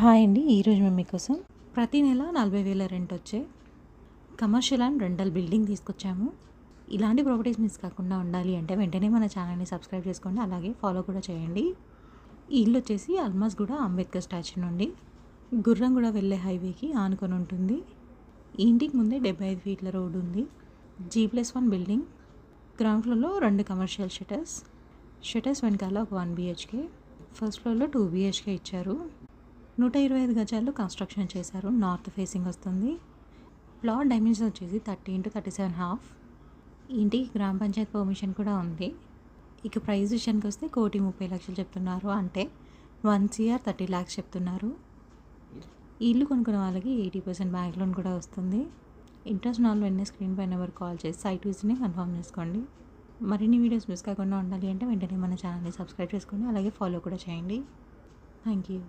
Hi అండి. ఈరోజు మేము మీకోసం ప్రతి నెల 40,000 రెంట్ వచ్చే కమర్షియల్ అండ్ రెంటల్ బిల్డింగ్ తీసుకొచ్చాము. ఇలాంటి ప్రాపర్టీస్ మిస్ కాకుండా ఉండాలి అంటే వెంటనే మన ఛానల్ని సబ్స్క్రైబ్ చేసుకోండి, అలాగే ఫాలో కూడా చేయండి. ఈ ఇల్లు వచ్చేసి అల్మాస్గూడ అంబేద్కర్ స్టాచ్యూ నుండి గుర్రంగూడ వెళ్ళే హైవేకి ఆనుకొని ఉంటుంది. ఈ ఇంటికి ముందే 75 ఫీట్ల రోడ్డు ఉంది. G+1 building. గ్రౌండ్ ఫ్లోర్లో 2 కమర్షియల్ షటర్స్ వెనకాల ఒక 1 BHK, ఫస్ట్ ఫ్లోర్లో 2 BHK ఇచ్చారు. 125 గజాల్లో కన్స్ట్రక్షన్ చేశారు. నార్త్ ఫేసింగ్ వస్తుంది. ప్లాట్ డైమెన్షన్ వచ్చేసి 30 x 37.5. ఇంటికి గ్రామ పంచాయత్ పర్మిషన్ కూడా ఉంది. ఇక ప్రైస్ విషయానికి వస్తే 1,30,00,000 చెప్తున్నారు, అంటే 1,30,00,000 చెప్తున్నారు. ఈ ఇల్లు కొనుక్కున్న వాళ్ళకి 80% బ్యాంక్ లోన్ కూడా వస్తుంది. ఇంట్రెస్ట్ నాలుగు వెంటనే స్క్రీన్ పై నెంబర్ కాల్ చేసి సైట్ విజిట్ని కన్ఫర్మ్ చేసుకోండి. మరిన్ని వీడియోస్ మిస్ కాకుండా ఉండాలి అంటే వెంటనే మన ఛానల్ని సబ్స్క్రైబ్ చేసుకోండి, అలాగే ఫాలో కూడా చేయండి. Thank you.